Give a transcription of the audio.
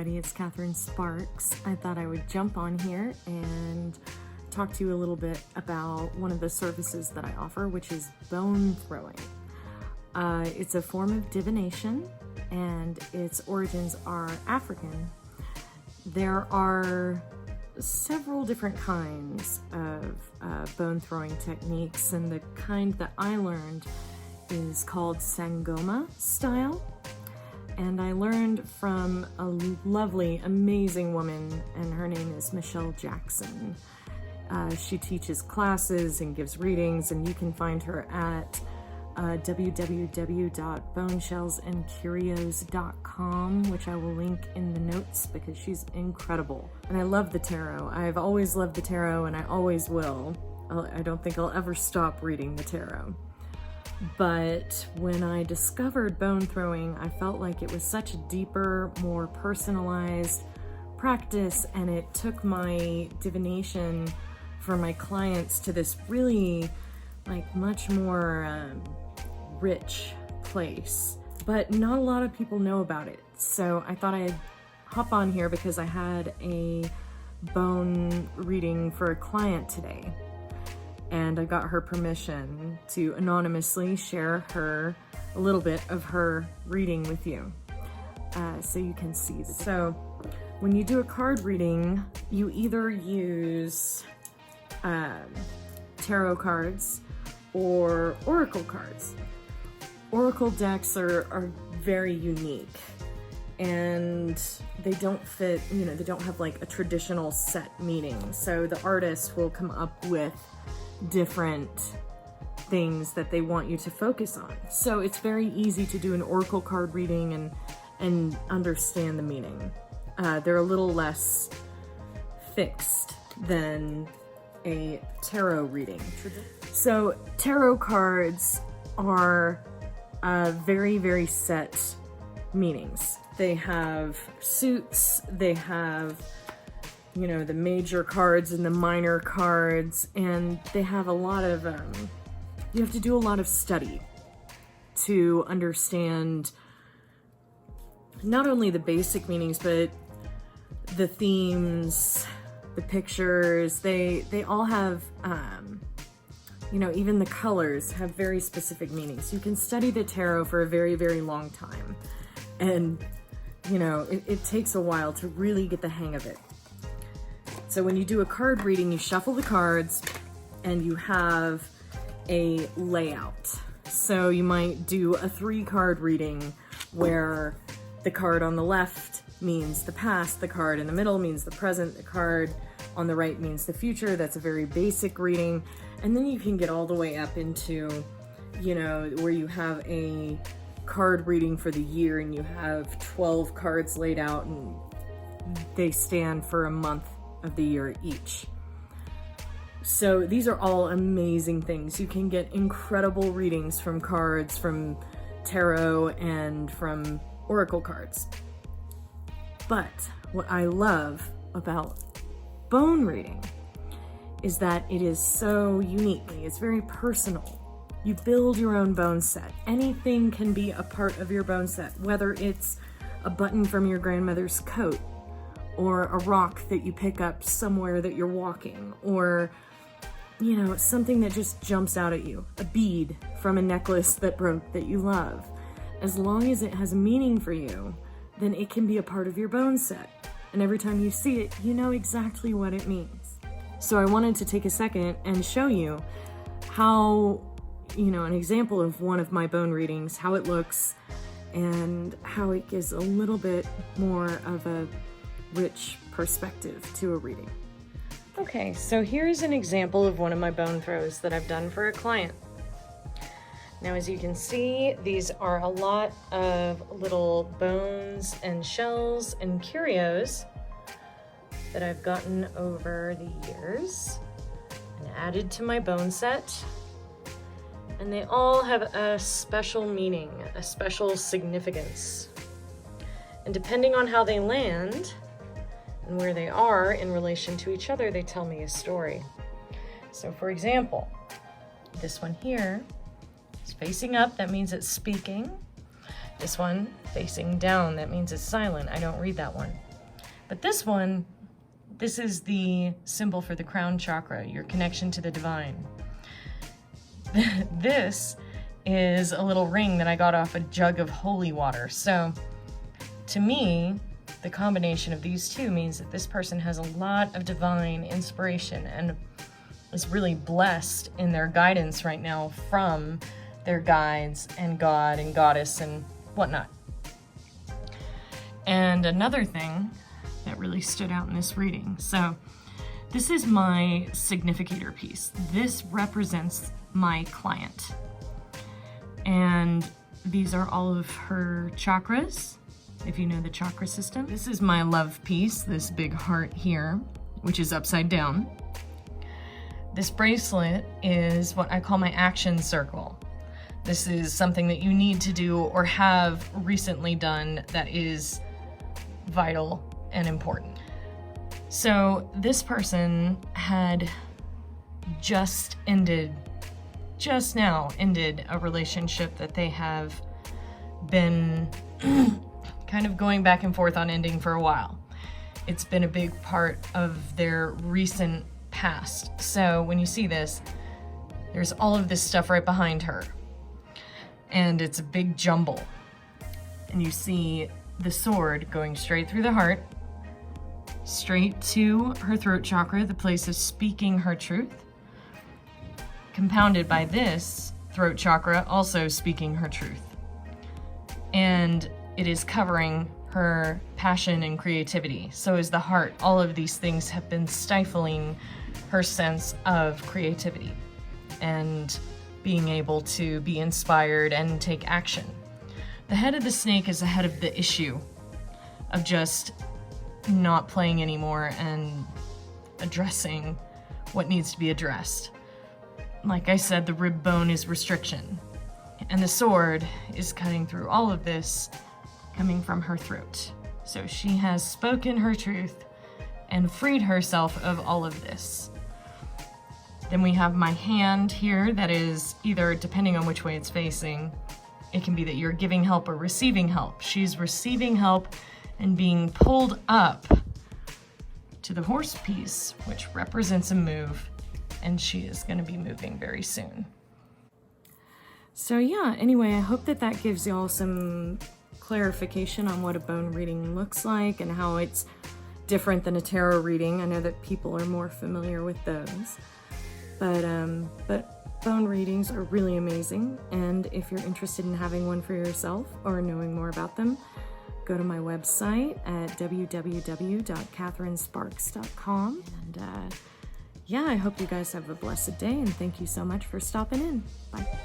everybody, it's Catherine Sparks. I thought I would jump on here and talk to you a little bit about one of the services that I offer, which is bone throwing. It's a form of divination and its origins are African. There are several different kinds of bone throwing techniques, and the kind that I learned is called Sangoma style. And I learned from a lovely, amazing woman, and her name is Michelle Jackson. She teaches classes and gives readings, and you can find her at www.boneshellsandcurios.com, which I will link in the notes because she's incredible. And I love the tarot. I've always loved the tarot, and I always will. I don't think I'll ever stop reading the tarot. But when I discovered bone throwing, I felt like it was such a deeper, more personalized practice, and it took my divination for my clients to this really much more rich place. But not a lot of people know about it. So I thought I'd hop on here because I had a bone reading for a client today. And I got her permission to anonymously share a little bit of her reading with you, so you can see. So when you do a card reading, you either use tarot cards or oracle cards. Oracle decks are very unique, and they don't fit, they don't have like a traditional set meaning. So the artist will come up with different things that they want you to focus on. So it's very easy to do an oracle card reading and understand the meaning. They're a little less fixed than a tarot reading. So tarot cards are very, very set meanings. They have suits, they have the major cards and the minor cards, and they have a lot of, you have to do a lot of study to understand not only the basic meanings, but the themes, the pictures. They all have, even the colors have very specific meanings. You can study the tarot for a very, very long time, and, it takes a while to really get the hang of it. So when you do a card reading, you shuffle the cards and you have a layout. So you might do a 3-card reading where the card on the left means the past, the card in the middle means the present, the card on the right means the future. That's a very basic reading. And then you can get all the way up into, where you have a card reading for the year and you have 12 cards laid out and they stand for a month of the year each. So these are all amazing things. You can get incredible readings from cards, from tarot, and from oracle cards. But what I love about bone reading is that it is so unique. It's very personal. You build your own bone set. Anything can be a part of your bone set, whether it's a button from your grandmother's coat, or a rock that you pick up somewhere that you're walking, or, something that just jumps out at you, a bead from a necklace that broke that you love. As long as it has a meaning for you, then it can be a part of your bone set. And every time you see it, you know exactly what it means. So I wanted to take a second and show you how, an example of one of my bone readings, how it looks, and how it gives a little bit more of a rich perspective to a reading. Okay, so here's an example of one of my bone throws that I've done for a client. Now, as you can see, these are a lot of little bones and shells and curios that I've gotten over the years and added to my bone set. And they all have a special meaning, a special significance. And depending on how they land and where they are in relation to each other, they tell me a story. So for example, this one here is facing up, that means it's speaking. This one facing down, that means it's silent. I don't read that one. But this one, this is the symbol for the crown chakra, your connection to the divine. This is a little ring that I got off a jug of holy water. So to me, the combination of these two means that this person has a lot of divine inspiration and is really blessed in their guidance right now from their guides and God and Goddess and whatnot. And another thing that really stood out in this reading. So this is my significator piece. This represents my client. And these are all of her chakras, if you know the chakra system. This is my love piece, this big heart here, which is upside down. This bracelet is what I call my action circle. This is something that you need to do or have recently done that is vital and important. So this person had just now ended a relationship that they have been kind of going back and forth on ending for a while. It's been a big part of their recent past. So when you see this, there's all of this stuff right behind her. And it's a big jumble. And you see the sword going straight through the heart, straight to her throat chakra, the place of speaking her truth, compounded by this throat chakra also speaking her truth. And it is covering her passion and creativity. So is the heart. All of these things have been stifling her sense of creativity and being able to be inspired and take action. The head of the snake is the head of the issue of just not playing anymore and addressing what needs to be addressed. Like I said, the rib bone is restriction, and the sword is cutting through all of this, coming from her throat. So she has spoken her truth and freed herself of all of this. Then we have my hand here that is either, depending on which way it's facing, it can be that you're giving help or receiving help. She's receiving help and being pulled up to the horse piece, which represents a move, and she is going to be moving very soon. So yeah, anyway, I hope that that gives y'all some clarification on what a bone reading looks like and how it's different than a tarot reading. I know that people are more familiar with those, but bone readings are really amazing, and if you're interested in having one for yourself or knowing more about them, go to my website at www.catherinesparks.com. And yeah, I hope you guys have a blessed day, and thank you so much for stopping in. Bye.